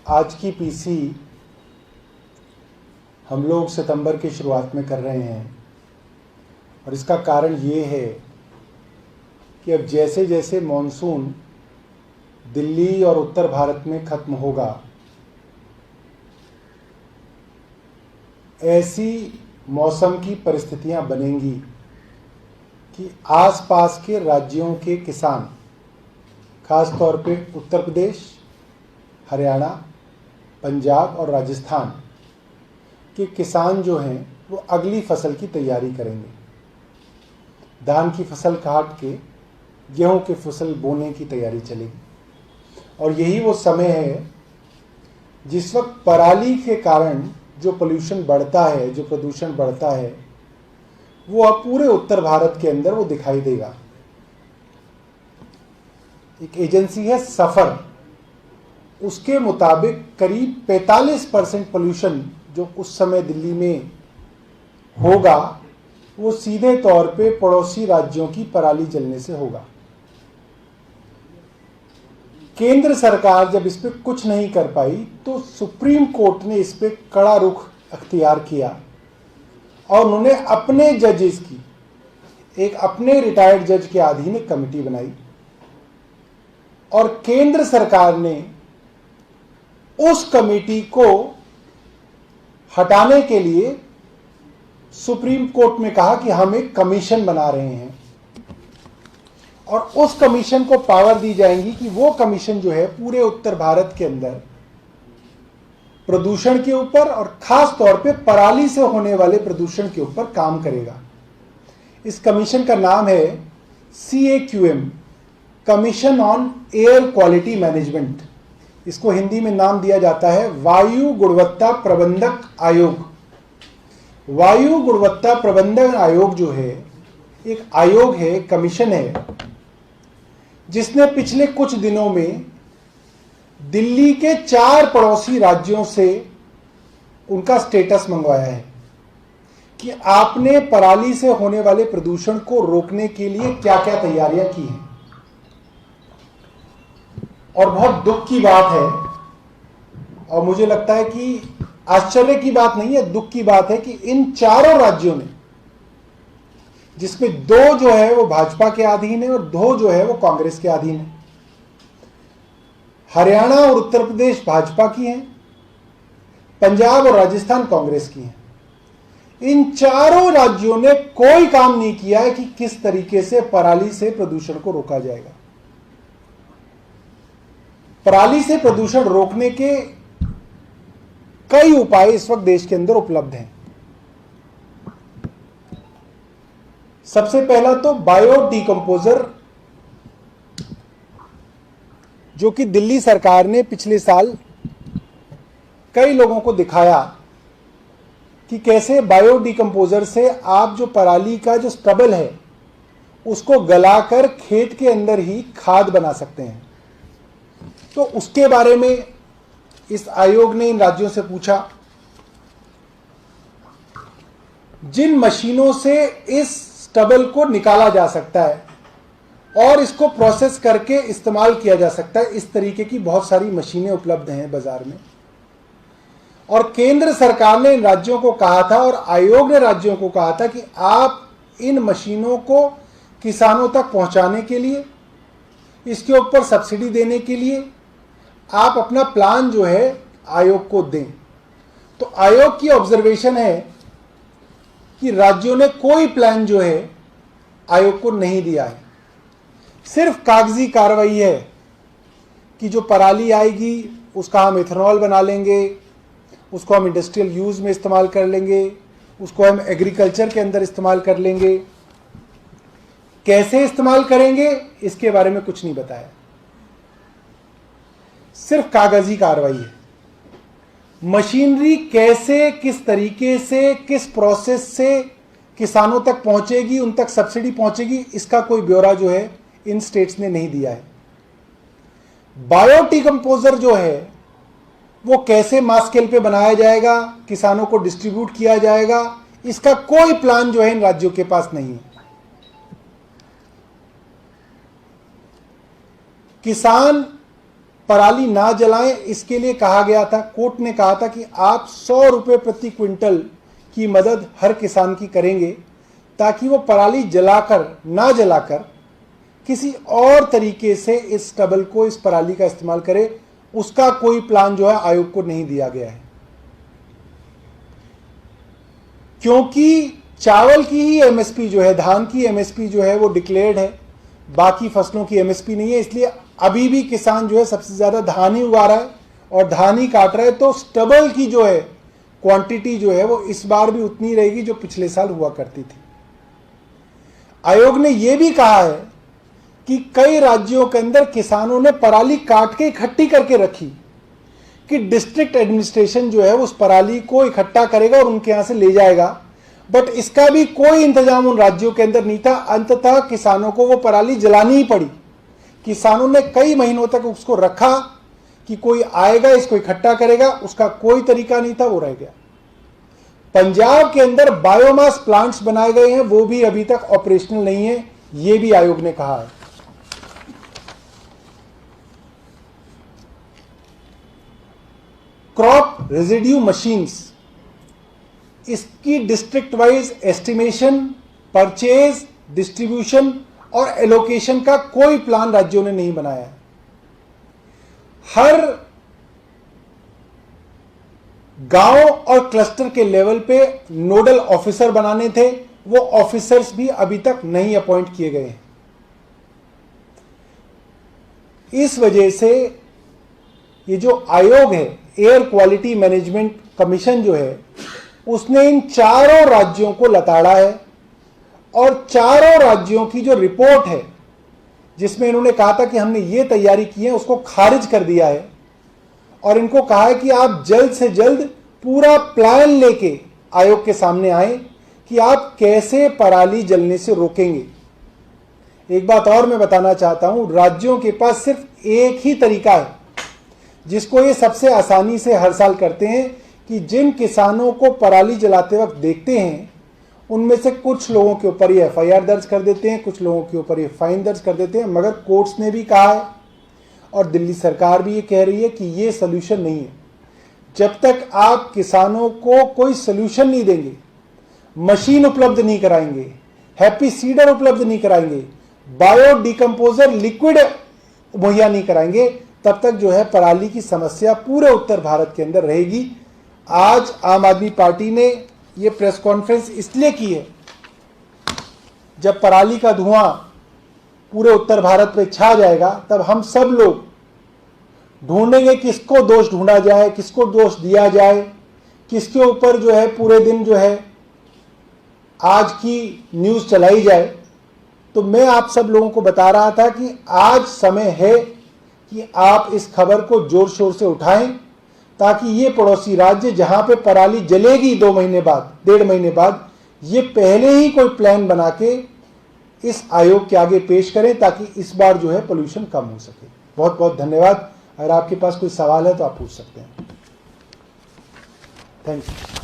आज की पीसी हम लोग सितंबर की शुरुआत में कर रहे हैं और इसका कारण ये है कि अब जैसे जैसे मॉनसून दिल्ली और उत्तर भारत में ख़त्म होगा, ऐसी मौसम की परिस्थितियां बनेंगी कि आसपास के राज्यों के किसान, खास तौर पे उत्तर प्रदेश, हरियाणा, पंजाब और राजस्थान के किसान जो हैं वो अगली फसल की तैयारी करेंगे। धान की फसल काट के गेहूं की फसल बोने की तैयारी चलेगी और यही वो समय है जिस वक्त पराली के कारण जो पोल्यूशन बढ़ता है, जो प्रदूषण बढ़ता है, वो अब पूरे उत्तर भारत के अंदर वो दिखाई देगा। एक एजेंसी है सफर, उसके मुताबिक करीब 45% पोल्यूशन जो उस समय दिल्ली में होगा वो सीधे तौर पे पड़ोसी राज्यों की पराली जलने से होगा। केंद्र सरकार जब इस पे कुछ नहीं कर पाई तो सुप्रीम कोर्ट ने इस पे कड़ा रुख अख्तियार किया और उन्होंने अपने जजेस की, एक अपने रिटायर्ड जज के अधीन एक कमेटी बनाई और केंद्र सरकार ने उस कमेटी को हटाने के लिए सुप्रीम कोर्ट में कहा कि हम एक कमीशन बना रहे हैं और उस कमीशन को पावर दी जाएंगी कि वो कमीशन जो है पूरे उत्तर भारत के अंदर प्रदूषण के ऊपर और खास तौर पे पराली से होने वाले प्रदूषण के ऊपर काम करेगा। इस कमीशन का नाम है CAQM, commission on air quality management. इसको हिंदी में नाम दिया जाता है वायु गुणवत्ता प्रबंधक आयोग। वायु गुणवत्ता प्रबंधन आयोग जो है एक आयोग है, कमीशन है, जिसने पिछले कुछ दिनों में दिल्ली के 4 पड़ोसी राज्यों से उनका स्टेटस मंगवाया है कि आपने पराली से होने वाले प्रदूषण को रोकने के लिए क्या क्या तैयारियां की हैं। और बहुत दुख की बात है और मुझे लगता है कि आश्चर्य की बात नहीं है, दुख की बात है कि इन 4 राज्यों ने, जिसमें 2 जो है वो भाजपा के अधीन है और 2 जो है वो कांग्रेस के अधीन है। हरियाणा और उत्तर प्रदेश भाजपा की हैं, पंजाब और राजस्थान कांग्रेस की हैं। इन 4 राज्यों ने कोई काम नहीं किया है कि किस तरीके से पराली से प्रदूषण को रोका जाएगा। पराली से प्रदूषण रोकने के कई उपाय इस वक्त देश के अंदर उपलब्ध हैं। सबसे पहला तो बायो डिकम्पोजर, जो कि दिल्ली सरकार ने पिछले साल कई लोगों को दिखाया कि कैसे बायो डिकम्पोजर से आप जो पराली का जो स्टबल है उसको गलाकर खेत के अंदर ही खाद बना सकते हैं। तो उसके बारे में इस आयोग ने इन राज्यों से पूछा। जिन मशीनों से इस स्टबल को निकाला जा सकता है और इसको प्रोसेस करके इस्तेमाल किया जा सकता है, इस तरीके की बहुत सारी मशीनें उपलब्ध हैं बाजार में। और केंद्र सरकार ने इन राज्यों को कहा था और आयोग ने राज्यों को कहा था कि आप इन मशीनों को किसानों तक पहुंचाने के लिए, इसके ऊपर सब्सिडी देने के लिए आप अपना प्लान जो है आयोग को दें। तो आयोग की ऑब्जर्वेशन है कि राज्यों ने कोई प्लान जो है आयोग को नहीं दिया है, सिर्फ कागजी कार्रवाई है कि जो पराली आएगी उसका हम इथेनॉल बना लेंगे, उसको हम इंडस्ट्रियल यूज में इस्तेमाल कर लेंगे, उसको हम एग्रीकल्चर के अंदर इस्तेमाल कर लेंगे। कैसे इस्तेमाल करेंगे इसके बारे में कुछ नहीं बताया, सिर्फ कागजी कार्रवाई है। मशीनरी कैसे, किस तरीके से, किस प्रोसेस से किसानों तक पहुंचेगी, उन तक सब्सिडी पहुंचेगी, इसका कोई ब्यौरा जो है इन स्टेट्स ने नहीं दिया है। बायो डिकम्पोजर जो है वो कैसे मास स्केल पे बनाया जाएगा, किसानों को डिस्ट्रीब्यूट किया जाएगा, इसका कोई प्लान जो है इन राज्यों के पास नहीं है। किसान पराली ना जलाएं, इसके लिए कहा गया था, कोर्ट ने कहा था कि आप 100 रुपये प्रति क्विंटल की मदद हर किसान की करेंगे ताकि वो पराली जलाकर ना जलाकर किसी और तरीके से इस स्टबल को, इस पराली का इस्तेमाल करे। उसका कोई प्लान जो है आयोग को नहीं दिया गया है, क्योंकि चावल की ही एमएसपी जो है, धान की एमएसपी जो है वो डिक्लेयर्ड है, बाकी फसलों की एमएसपी नहीं है। इसलिए अभी भी किसान जो है सबसे ज्यादा धान ही उगा रहा है और धान ही काट रहा है। तो स्टबल की जो है क्वांटिटी जो है वो इस बार भी उतनी रहेगी जो पिछले साल हुआ करती थी। आयोग ने यह भी कहा है कि कई राज्यों के अंदर किसानों ने पराली काट के इकट्ठी करके रखी कि डिस्ट्रिक्ट एडमिनिस्ट्रेशन जो है उस पराली को इकट्ठा करेगा और उनके यहां से ले जाएगा, बट इसका भी कोई इंतजाम उन राज्यों के अंदर नहीं था। अंततः किसानों को वो पराली जलानी ही पड़ी। किसानों ने कई महीनों तक उसको रखा कि कोई आएगा इसको इकट्ठा करेगा, उसका कोई तरीका नहीं था, वो रह गया। पंजाब के अंदर बायोमास प्लांट्स बनाए गए हैं, वो भी अभी तक ऑपरेशनल नहीं है, ये भी आयोग ने कहा है। क्रॉप रेजिड्यू मशीन्स, इसकी district wise estimation, purchase, distribution और एलोकेशन का कोई प्लान राज्यों ने नहीं बनाया है। हर गांव और क्लस्टर के लेवल पे नोडल ऑफिसर बनाने थे, वो ऑफिसर्स भी अभी तक नहीं अपॉइंट किए गए हैं। इस वजह से ये जो आयोग है, एयर क्वालिटी मैनेजमेंट कमीशन जो है, उसने इन चारों राज्यों को लताड़ा है और चारों राज्यों की जो रिपोर्ट है जिसमें इन्होंने कहा था कि हमने ये तैयारी की है, उसको खारिज कर दिया है और इनको कहा है कि आप जल्द से जल्द पूरा प्लान लेके आयोग के सामने आए कि आप कैसे पराली जलने से रोकेंगे। एक बात और मैं बताना चाहता हूं, राज्यों के पास सिर्फ एक ही तरीका है जिसको ये सबसे आसानी से हर साल करते हैं कि जिन किसानों को पराली जलाते वक्त देखते हैं उनमें से कुछ लोगों के ऊपर ये एफआईआर दर्ज कर देते हैं, कुछ लोगों के ऊपर ये फाइन दर्ज कर देते हैं। मगर कोर्ट्स ने भी कहा है और दिल्ली सरकार भी ये कह रही है कि ये सोल्यूशन नहीं है। जब तक आप किसानों को कोई सोल्यूशन नहीं देंगे, मशीन उपलब्ध नहीं कराएंगे, हैप्पी सीडर उपलब्ध नहीं कराएंगे, बायो डिकम्पोजर लिक्विड मुहैया नहीं कराएंगे, तब तक जो है पराली की समस्या पूरे उत्तर भारत के अंदर रहेगी। आज आम आदमी पार्टी ने ये प्रेस कॉन्फ्रेंस इसलिए की है, जब पराली का धुआं पूरे उत्तर भारत पे छा जाएगा तब हम सब लोग ढूंढेंगे किसको दोष ढूंढा जाए, किसको दोष दिया जाए, किसके ऊपर जो है पूरे दिन जो है आज की न्यूज चलाई जाए। तो मैं आप सब लोगों को बता रहा था कि आज समय है कि आप इस खबर को जोर शोर से उठाएं ताकि ये पड़ोसी राज्य जहां पे पराली जलेगी 2 महीने बाद, 1.5 महीने बाद, ये पहले ही कोई प्लान बना के इस आयोग के आगे पेश करें ताकि इस बार जो है पोल्यूशन कम हो सके। बहुत बहुत धन्यवाद। अगर आपके पास कोई सवाल है तो आप पूछ सकते हैं। Thank you.